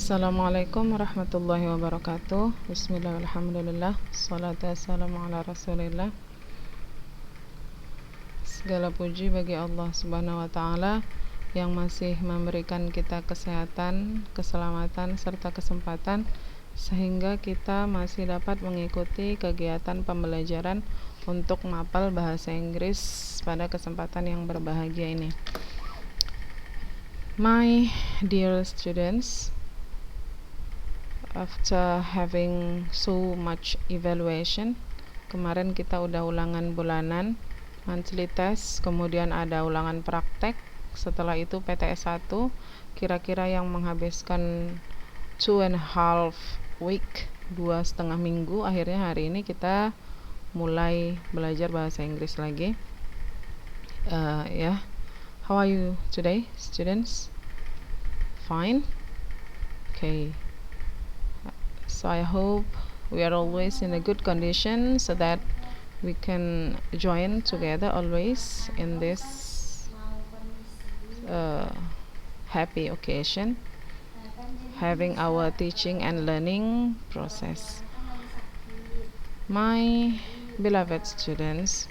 Assalamualaikum warahmatullahi wabarakatuh. Bismillah, alhamdulillah, salatu wassalamu ala rasulillah. Segala puji bagi Allah subhanahu wa ta'ala yang masih memberikan kita kesehatan, keselamatan, serta kesempatan sehingga kita masih dapat mengikuti kegiatan pembelajaran untuk mapal bahasa Inggris pada kesempatan yang berbahagia ini. My dear students, after having so much evaluation, kemarin kita udah ulangan bulanan, monthly test, kemudian ada ulangan praktek, setelah itu PTS 1, kira-kira yang menghabiskan 2.5 week, 2,5 minggu. Akhirnya hari ini kita mulai belajar bahasa Inggris lagi. How are you today, students? Fine? Okay. So I hope we are always in a good condition so that we can join together always in this happy occasion, having our teaching and learning process. My beloved students,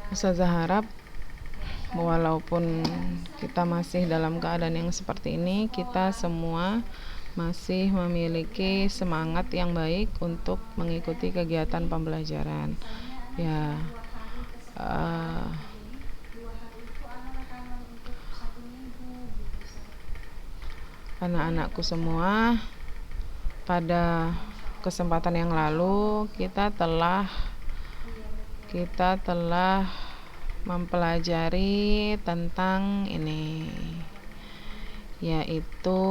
Ustazah harap walaupun kita masih dalam keadaan yang seperti ini, kita semua masih memiliki semangat yang baik untuk mengikuti kegiatan pembelajaran. Anak-anakku semua, pada kesempatan yang lalu kita telah mempelajari tentang ini, yaitu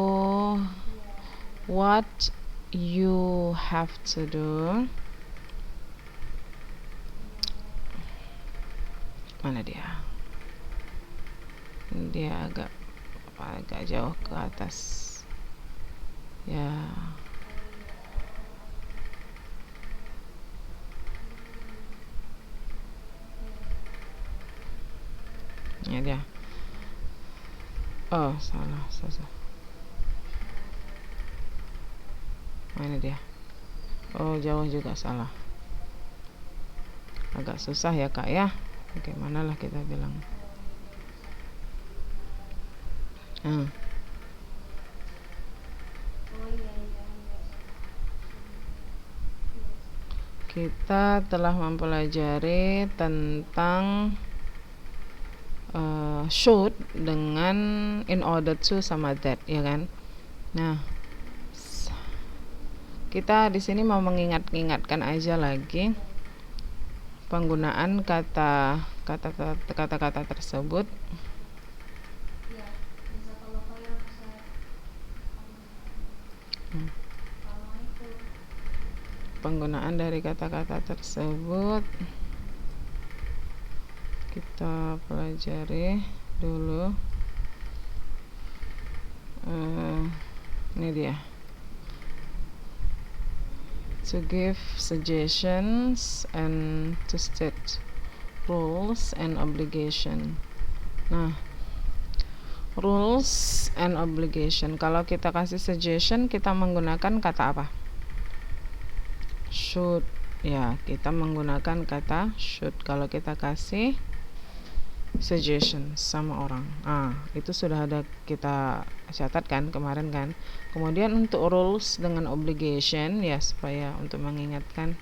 what you have to do. Mana dia? Dia agak jauh ke atas. Ini dia. Oh, salah. Ini dia. Oh, jauh juga salah. Agak susah ya, Kak ya. Bagaimana lah kita bilang. Kita telah mempelajari tentang should dengan in order to sama that, ya kan? Nah, kita di sini mau mengingatkan aja lagi penggunaan kata-kata tersebut. Penggunaan dari kata-kata tersebut kita pelajari dulu. Ini dia. To give suggestions and to state rules and obligation. Nah, rules and obligation. Kalau kita kasih suggestion, kita menggunakan kata apa? Should. Ya, kita menggunakan kata should kalau kita kasih suggestion sama orang. Itu sudah ada kita catat kan kemarin kan. Kemudian untuk rules dengan obligation, ya supaya untuk mengingatkan,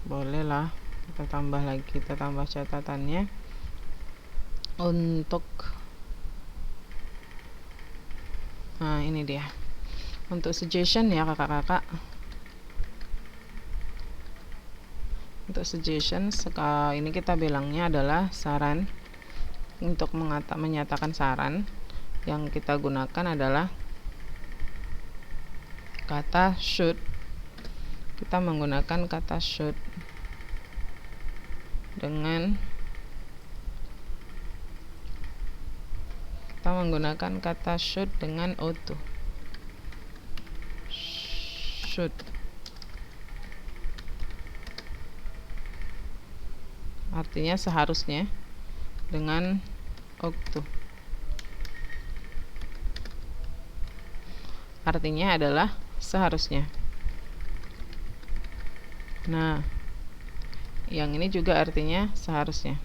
bolehlah kita tambah catatannya. Untuk ini dia. Untuk suggestion ya kakak-kakak. Untuk suggestion, ini kita bilangnya adalah saran. Untuk menyatakan saran, yang kita gunakan adalah kata should. Kita menggunakan kata should dengan ought to. Should. Artinya seharusnya dengan ought to. artinya adalah seharusnya. Nah, yang ini juga artinya seharusnya.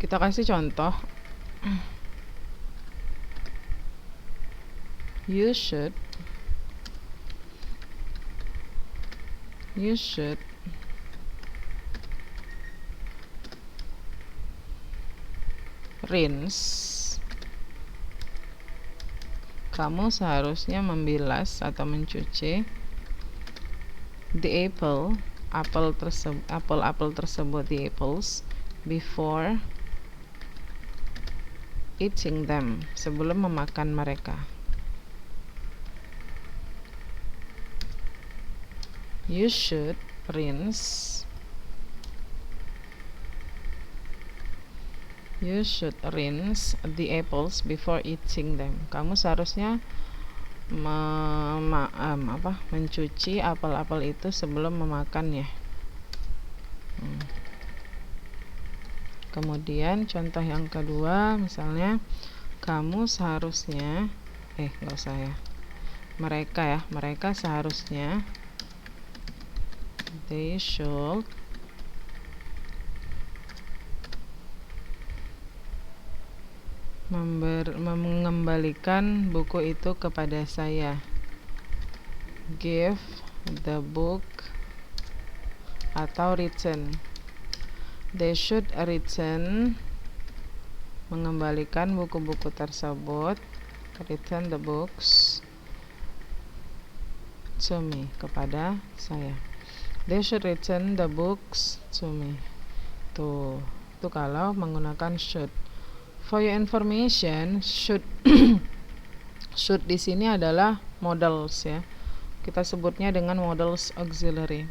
Kita kasih contoh. You should rinse. Kamu seharusnya membilas atau mencuci the apel tersebut, the apples, before eating them, sebelum memakan mereka. You should rinse the apples before eating them. Kamu seharusnya mencuci apel-apel itu sebelum memakannya. Kemudian contoh yang kedua, misalnya kamu seharusnya nggak usah ya, mereka seharusnya, they should mengembalikan buku itu kepada saya. Give the book atau return. They should return, mengembalikan buku-buku tersebut, return the books to me, kepada saya. They should return the books to me. Tuh, itu kalau menggunakan should. For your information, should should di sini adalah modals ya. Kita sebutnya dengan modals auxiliary.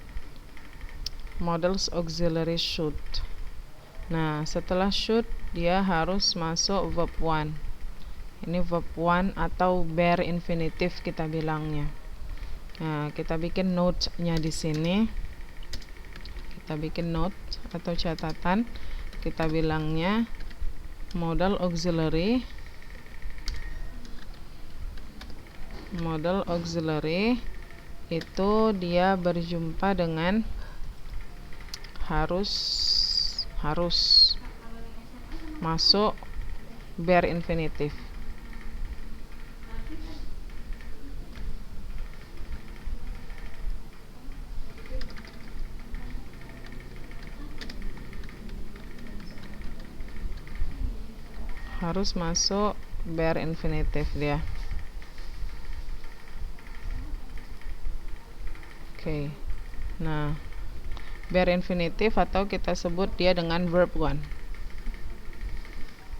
Modals auxiliary should. Nah, setelah should dia harus masuk verb 1. Ini verb 1 atau bare infinitive kita bilangnya. Nah, kita bikin note-nya di sini. Kita bikin note atau catatan. Kita bilangnya modal auxiliary. Modal auxiliary itu dia berjumpa dengan harus masuk bare infinitive. Harus masuk bare infinitive dia. Oke. Nah, bare infinitive atau kita sebut dia dengan verb 1.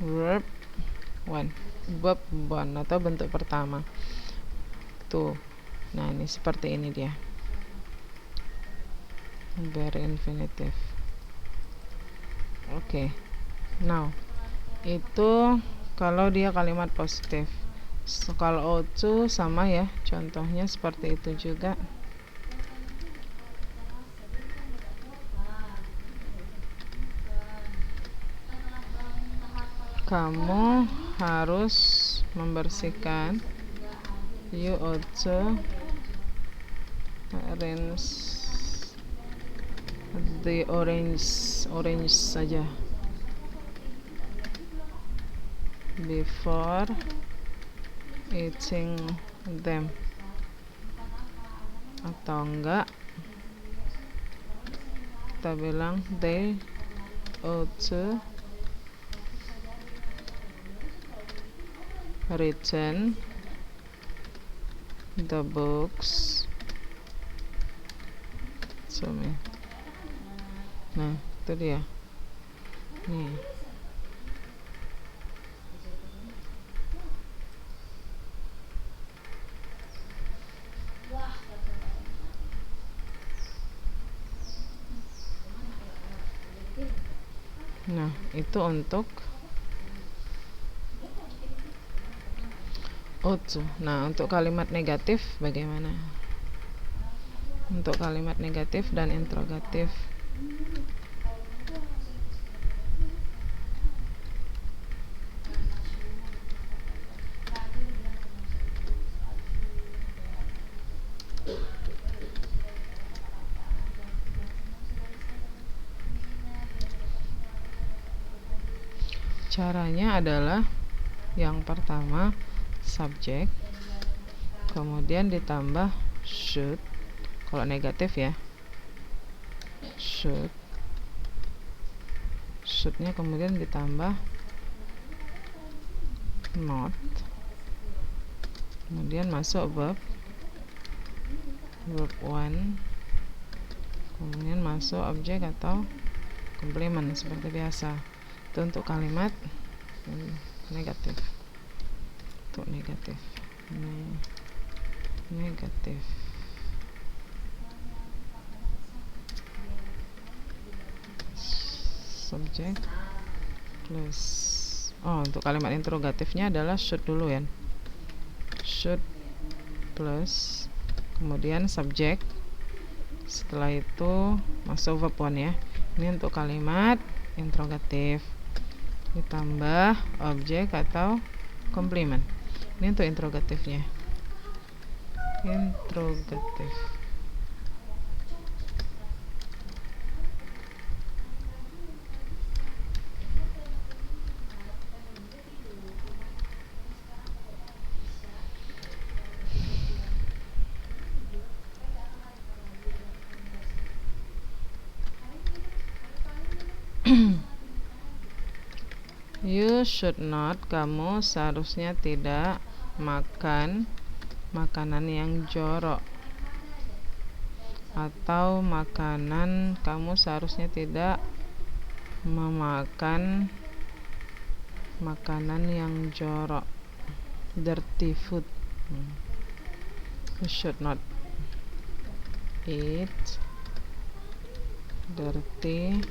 Verb 1 atau bentuk pertama. Tuh. Nah, ini seperti ini dia. Bare infinitive. Oke. Now, itu kalau dia kalimat positif. Kalau O2 sama ya, contohnya seperti itu juga. Kamu harus membersihkan. You also rinse the orange saja before eating them, atau enggak kita bilang they ought to return the books to me. Nah, itu dia. Nih. Nah, itu untuk O2. Nah, untuk kalimat negatif bagaimana? untuk kalimat negatif dan interrogatif. Caranya adalah yang pertama subjek, kemudian ditambah should. Kalau negatif ya, should-nya kemudian ditambah not, kemudian masuk verb 1, kemudian masuk objek atau komplement seperti biasa. Itu untuk kalimat negatif. Untuk negatif. Negatif. Subjek plus untuk kalimat interrogatifnya adalah should dulu ya. Should plus kemudian subjek. Setelah itu masuk verb 1 ya. Ini untuk kalimat interrogatif. Ditambah objek atau komplement. Ini untuk interrogatifnya. Interrogatif. You should not, kamu seharusnya tidak makan makanan yang jorok. Atau makanan, kamu seharusnya tidak memakan makanan yang jorok. Dirty food. You should not eat dirty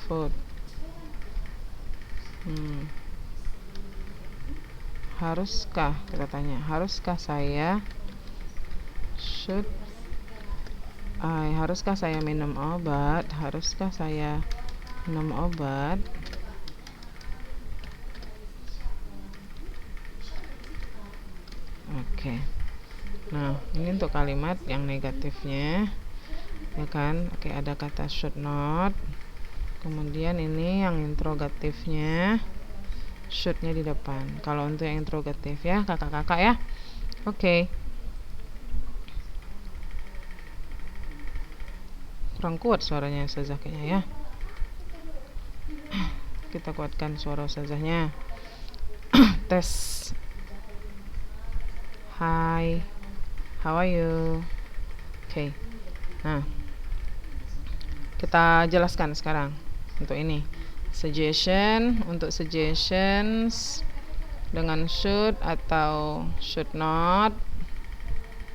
food. Haruskah, kita tanya, haruskah saya haruskah saya minum obat? Haruskah saya minum obat? Oke. Nah, ini untuk kalimat yang negatifnya, ya kan? Oke, ada kata should not. Kemudian ini yang interrogatifnya, should-nya di depan. Kalau untuk yang interrogatif ya, kakak-kakak ya. Oke. Kurang kuat suaranya Ustazah kayaknya ya. Kita kuatkan suara Ustazahnya. Tes. Hi. How are you? Oke. Nah, kita jelaskan sekarang untuk ini. Suggestion, untuk suggestions dengan should atau should not.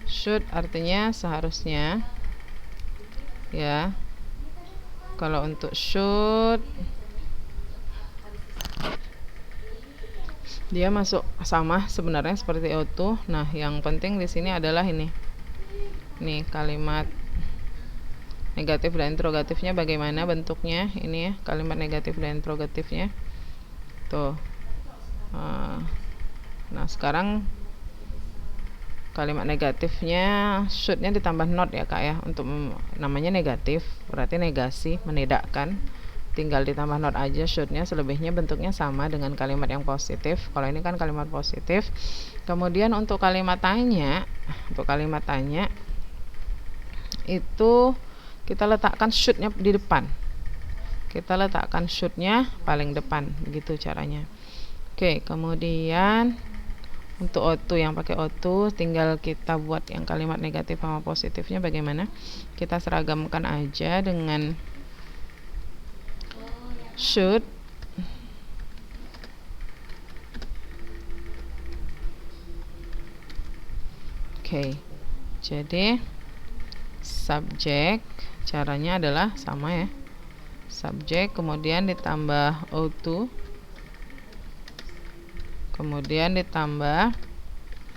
Should artinya seharusnya ya. Kalau untuk should dia masuk sama sebenarnya seperti auto. Nah, yang penting di sini adalah ini. Nih kalimat negatif dan interrogatifnya bagaimana bentuknya. Ini ya, kalimat negatif dan interrogatifnya. Tuh. Nah, sekarang kalimat negatifnya should-nya ditambah not ya Kak ya. Untuk namanya negatif, berarti negasi, menidakkan. Tinggal ditambah not aja should-nya, selebihnya bentuknya sama dengan kalimat yang positif. Kalau ini kan kalimat positif. Kemudian untuk kalimat tanya, itu kita letakkan should-nya di depan. Kita letakkan should-nya paling depan, begitu caranya. Oke, kemudian untuk auto, yang pakai auto tinggal kita buat yang kalimat negatif sama positifnya bagaimana. Kita seragamkan aja dengan should. Oke. Jadi subjek caranya adalah sama ya. Subjek kemudian ditambah auto. Kemudian ditambah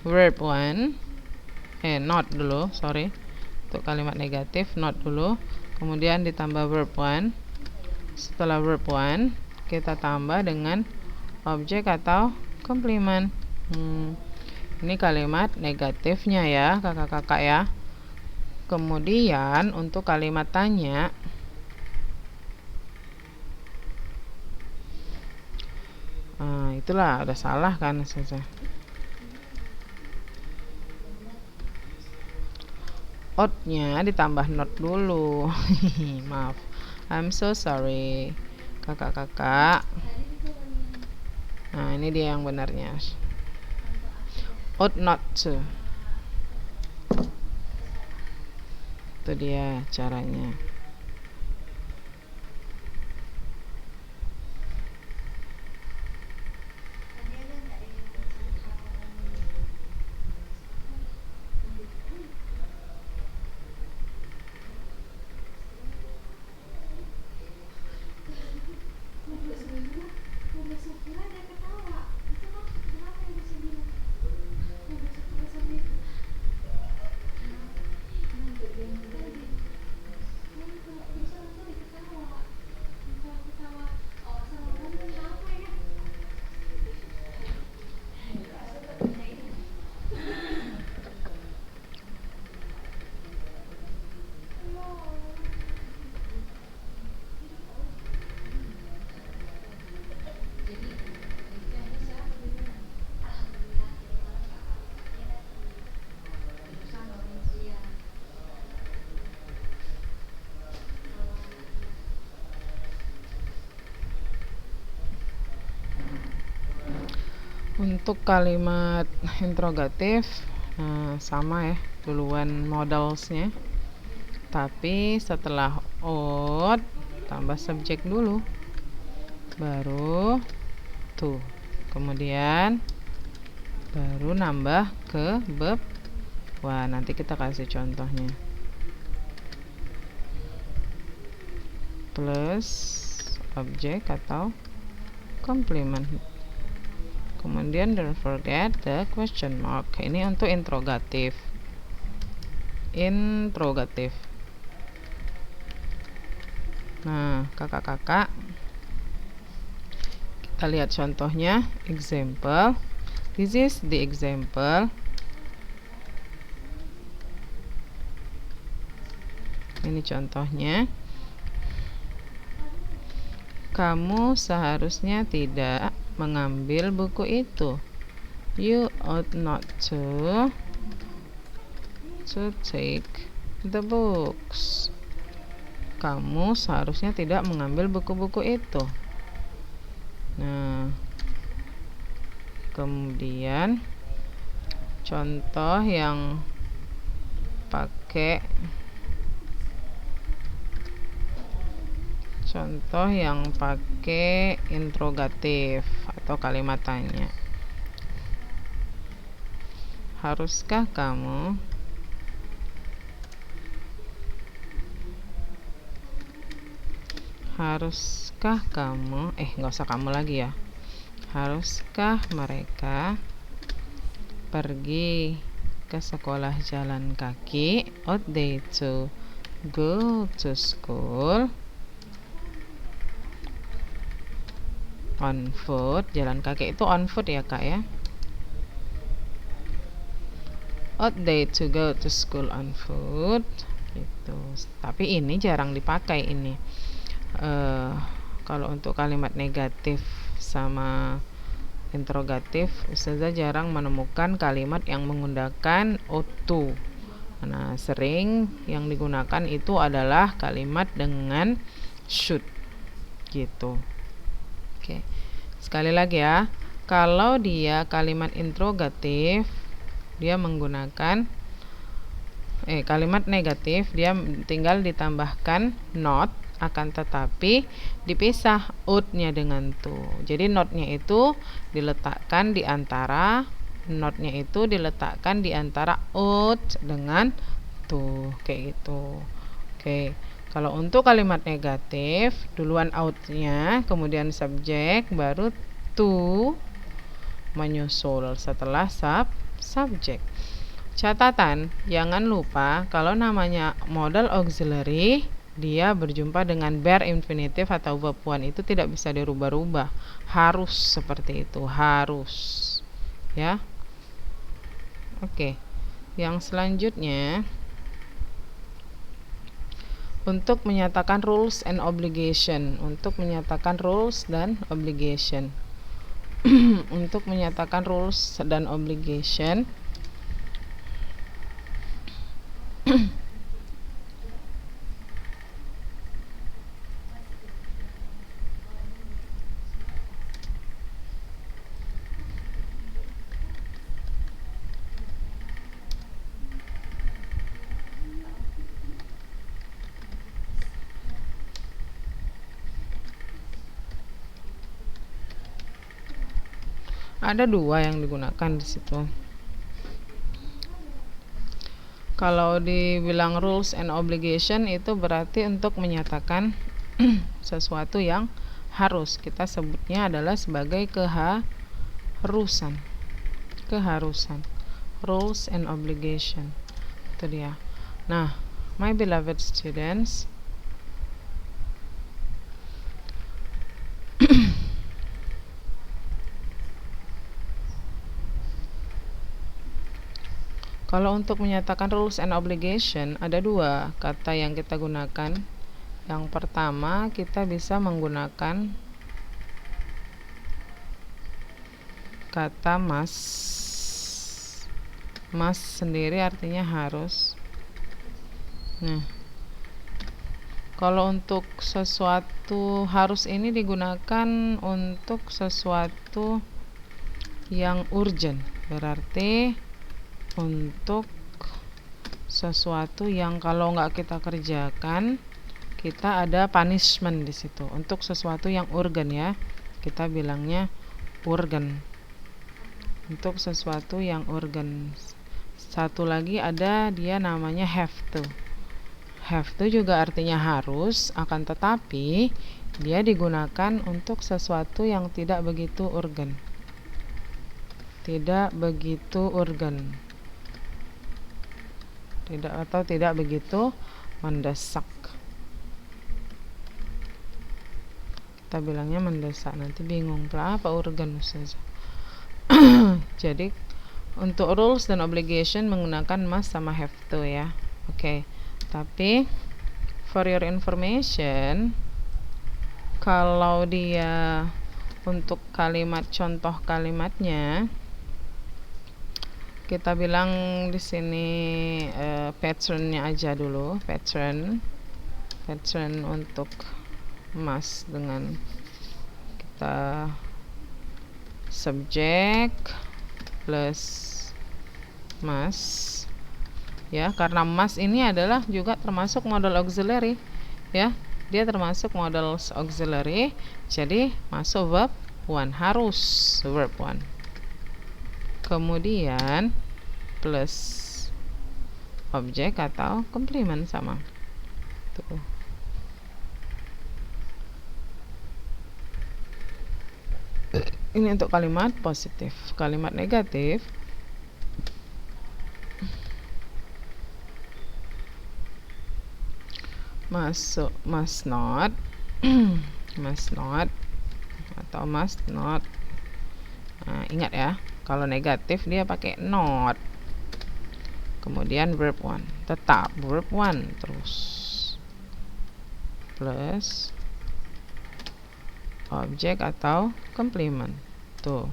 verb 1. Not dulu, sorry. Untuk kalimat negatif not dulu, kemudian ditambah verb one. Setelah verb one kita tambah dengan objek atau komplement. Ini kalimat negatifnya ya kakak-kakak ya. Kemudian untuk kalimat tanya, itulah udah salah kan saja. Ought-nya ditambah not dulu. Maaf, I'm so sorry kakak-kakak. Nah ini dia yang benarnya, ought not to. Itu dia caranya. Untuk kalimat interrogatif sama ya, duluan modalsnya, tapi setelah ought tambah subjek dulu, baru to, kemudian baru nambah ke verb. Wah, nanti kita kasih contohnya. Plus objek atau komplement. Kemudian don't forget the question mark. Ini untuk interrogatif. Nah, kakak-kakak, kita lihat contohnya. Example. This is the example. Ini contohnya. Kamu seharusnya tidak mengambil buku itu. You ought not to take the books. Kamu seharusnya tidak mengambil buku-buku itu. Nah, kemudian contoh yang pakai interrogatif atau kalimat tanya. Haruskah kamu nggak usah kamu lagi ya. Haruskah mereka pergi ke sekolah jalan kaki? Ought they to go to school on foot? Jalan kaki itu on foot ya kak ya. Ought they to go to school on foot gitu. Tapi ini jarang dipakai ini. Kalau untuk kalimat negatif sama interrogatif, Ustazah jarang menemukan kalimat yang menggunakan ought to. Nah, sering yang digunakan itu adalah kalimat dengan should gitu. Oke. Sekali lagi ya, kalau dia kalimat interrogatif, dia menggunakan kalimat negatif, dia tinggal ditambahkan not, akan tetapi dipisah ought-nya dengan to. Jadi not-nya itu diletakkan di antara ought dengan to, kayak gitu. Oke. Kalau untuk kalimat negatif, duluan ought-nya, kemudian subjek, baru to menyusul setelah subjek. Catatan, jangan lupa kalau namanya modal auxiliary, dia berjumpa dengan bare infinitive atau verb one, itu tidak bisa dirubah-rubah. Harus seperti itu, harus. Ya. Oke. Yang selanjutnya, untuk menyatakan rules and obligation, untuk menyatakan rules dan obligation. Untuk menyatakan rules dan obligation, ada dua yang digunakan di situ. Kalau dibilang rules and obligation, itu berarti untuk menyatakan sesuatu yang harus. Kita sebutnya adalah sebagai keharusan. Keharusan. Rules and obligation. Itu dia. Nah, my beloved students, kalau untuk menyatakan rules and obligation, ada dua kata yang kita gunakan. Yang pertama, kita bisa menggunakan kata must. Must sendiri artinya harus. Nah, kalau untuk sesuatu harus ini digunakan untuk sesuatu yang urgent, berarti untuk sesuatu yang kalau nggak kita kerjakan, kita ada punishment di situ. Untuk sesuatu yang urgent ya, kita bilangnya urgent. Untuk sesuatu yang urgent. Satu lagi ada, dia namanya have to. Have to juga artinya harus, akan tetapi dia digunakan untuk sesuatu yang tidak begitu urgent. Tidak begitu urgent. Tidak begitu mendesak. Kita bilangnya mendesak, nanti bingung apa urgen Ustazah. Jadi untuk rules dan obligation menggunakan must sama have to ya. Oke. Tapi for your information, kalau dia untuk kalimat, contoh kalimatnya, kita bilang di sini patternnya aja dulu, pattern untuk must dengan kita subject plus must ya, karena must ini adalah juga termasuk modal auxiliary ya, dia termasuk modal auxiliary, jadi masuk verb one, harus verb one. Kemudian plus objek atau komplement sama. Tuh. Ini untuk kalimat positif. Kalimat negatif, masuk must not, must not atau must not. Nah, ingat ya, kalau negatif dia pakai not. Kemudian verb one, tetap verb one terus. Plus objek atau komplement. Tuh.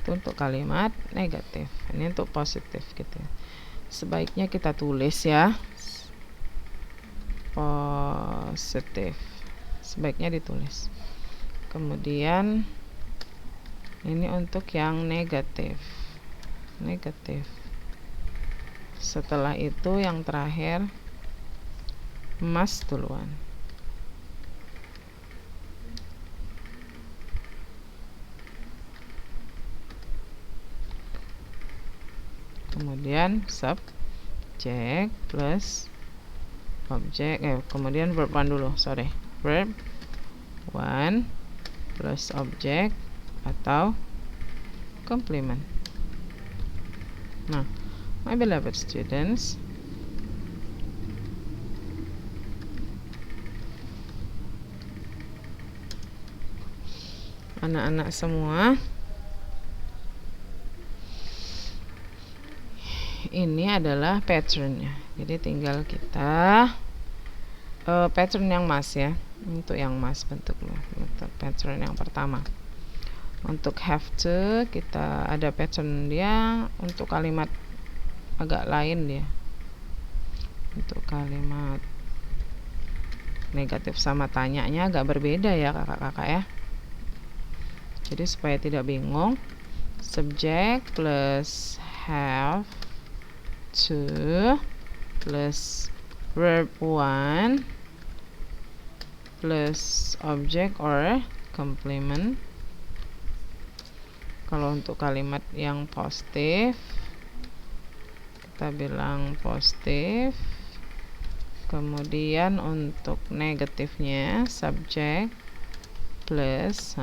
Itu untuk kalimat negatif. Ini untuk positif gitu. Sebaiknya kita tulis ya. Positif. Sebaiknya ditulis. Kemudian ini untuk yang negatif. Negatif. Setelah itu yang terakhir must duluan. Kemudian subjek plus objek, kemudian verb one dulu, verb one plus objek atau komplement. Nah, my beloved students, anak-anak semua, ini adalah patternnya. Jadi tinggal kita pattern yang mas ya. Untuk yang mas bentuknya, untuk pattern yang pertama. Untuk have to kita ada pattern dia. Untuk kalimat agak lain dia. Untuk kalimat negatif sama tanyanya agak berbeda ya kakak-kakak ya. Jadi supaya tidak bingung, subject plus have to plus verb 1 plus object or complement. Kalau untuk kalimat yang positif kita bilang positif. Kemudian untuk negatifnya subject plus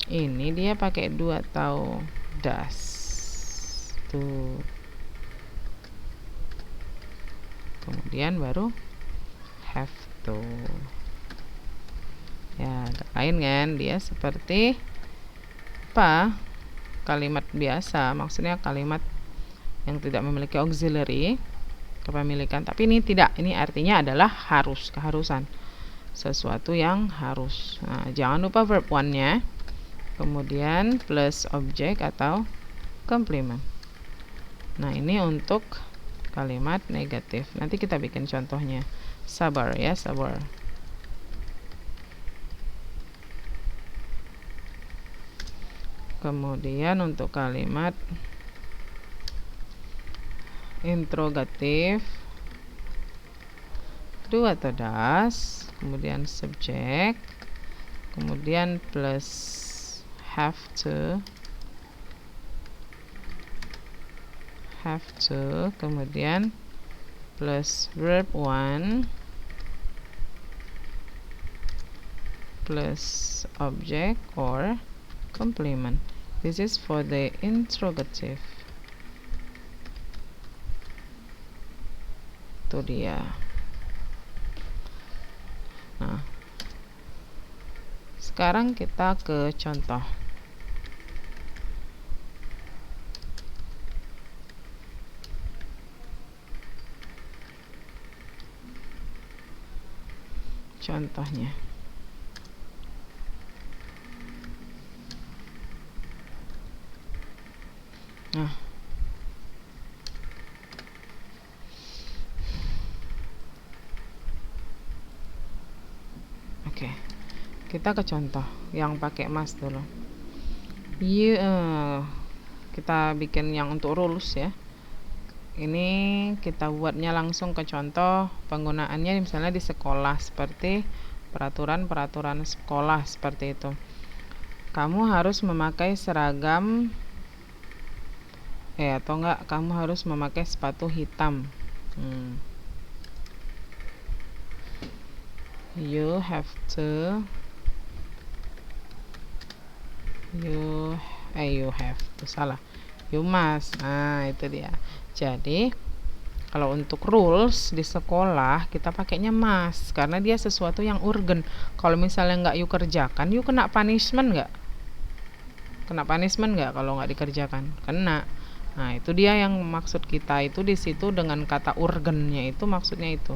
ini dia pakai 2 tahu does tuh. Kemudian baru have to. Ya, lain kan dia seperti apa? Kalimat biasa, maksudnya kalimat yang tidak memiliki auxiliary kepemilikan, tapi ini tidak. Ini artinya adalah harus, keharusan. Sesuatu yang harus. Nah, jangan lupa verb 1-nya. Kemudian plus object atau complement. Nah, ini untuk kalimat negatif. Nanti kita bikin contohnya. Sabar ya, sabar. Kemudian untuk kalimat interrogatif, do atau does, kemudian subject, kemudian plus have to, kemudian plus verb 1 plus object or complement. This is for the interrogative. Itu dia. Nah, sekarang kita ke contoh. Contohnya. Nah, oke. Kita ke contoh yang pakai mas dulu. Kita bikin yang untuk rules ya. Ini kita buatnya langsung ke contoh penggunaannya misalnya di sekolah, seperti peraturan-peraturan sekolah seperti itu. Kamu harus memakai seragam atau enggak, kamu harus memakai sepatu hitam. You have to salah. You must. Nah, itu dia. Jadi kalau untuk rules di sekolah kita pakainya must karena dia sesuatu yang urgent. Kalau misalnya nggak you kerjakan, you kena punishment nggak? Kena punishment nggak kalau nggak dikerjakan? Kena. Nah, itu dia yang maksud kita itu di situ dengan kata urgentnya itu maksudnya itu.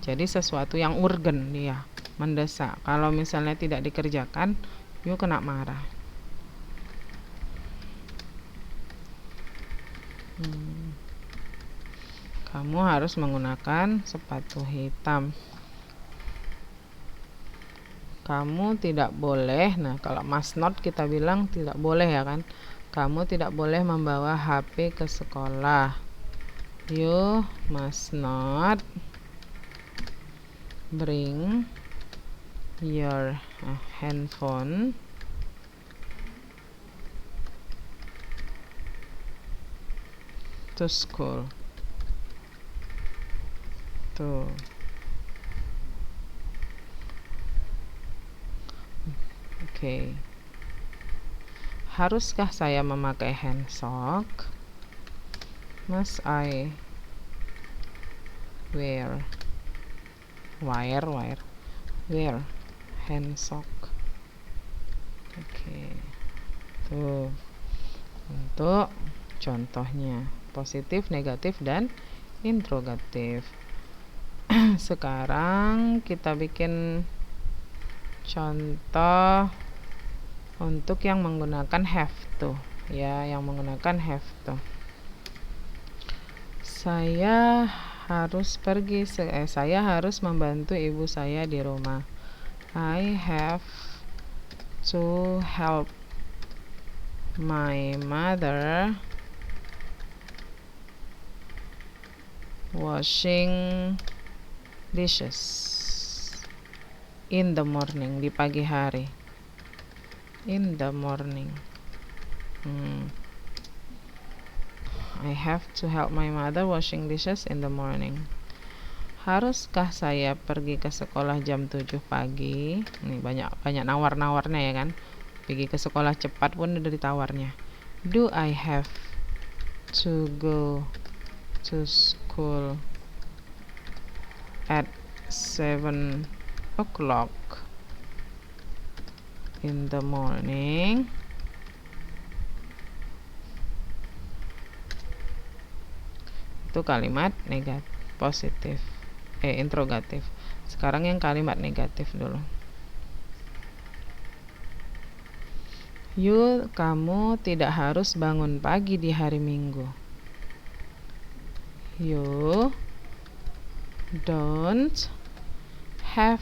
Jadi sesuatu yang urgent dia, mendesak. Kalau misalnya tidak dikerjakan, you kena marah. Kamu harus menggunakan sepatu hitam. Kamu tidak boleh, nah kalau must not kita bilang tidak boleh ya kan. Kamu tidak boleh membawa HP ke sekolah. You must not bring your handphone to school. Tuh. Oke. Haruskah saya memakai hand sock? Must I wear hand sock? Oke. Tuh. Untuk contohnya positif, negatif, dan interrogatif. Sekarang kita bikin contoh untuk yang menggunakan have to, ya, yang menggunakan have to. Saya harus membantu ibu saya di rumah. I have to help my mother washing dishes in the morning, di pagi hari. In the morning. I have to help my mother washing dishes in the morning. Haruskah saya pergi ke sekolah jam 7 pagi? Nih banyak nawar-nawarnya ya kan. Pergi ke sekolah cepat pun udah ditawarnya. Do I have to go to school at 7 o'clock in the morning? Itu kalimat positif, interrogatif. Sekarang yang kalimat negatif dulu. Kamu tidak harus bangun pagi di hari Minggu. You don't have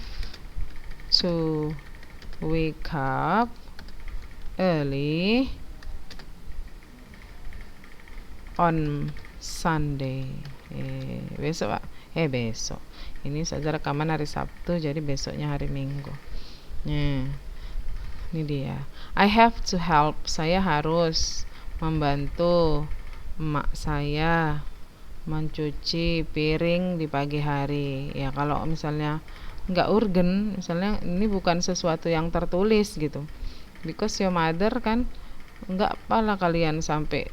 to wake up early on Sunday. Besok Pak. Besok. Ini saja rekaman hari Sabtu, jadi besoknya hari Minggu. Ini dia. I have to help. Saya harus membantu emak saya mencuci piring di pagi hari. Ya kalau misalnya nggak urgen, misalnya ini bukan sesuatu yang tertulis gitu. Because your mother kan, nggak apalah kalian sampai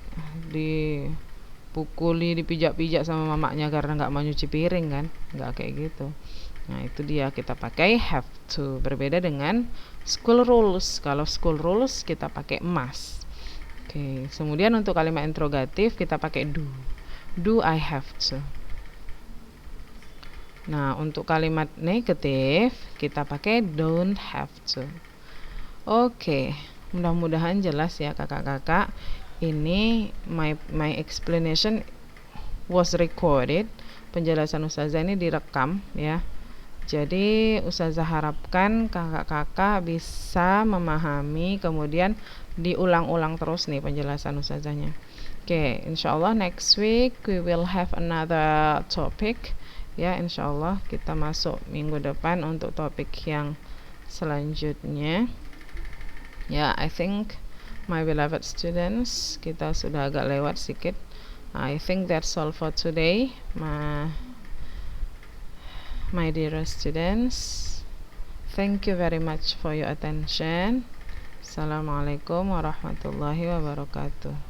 dipukuli, dipijak-pijak sama mamanya karena nggak mau nyuci piring kan, nggak kayak gitu. Nah itu dia, kita pakai have to. Berbeda dengan school rules. Kalau school rules kita pakai must. Oke. Kemudian untuk kalimat interrogatif kita pakai do. Do I have to? Nah untuk kalimat negatif kita pakai don't have to. Oke. Mudah-mudahan jelas ya kakak-kakak. Ini my explanation was recorded. Penjelasan Ustazah ini direkam ya. Jadi Ustazah harapkan kakak-kakak bisa memahami, kemudian diulang-ulang terus nih penjelasan Ustazahnya. Oke, insyaallah next week we will have another topic. Ya, insyaallah kita masuk minggu depan untuk topik yang selanjutnya. Ya, I think my beloved students, kita sudah agak lewat sedikit. I think that's all for today. My dearest students, thank you very much for your attention. Assalamualaikum warahmatullahi wabarakatuh.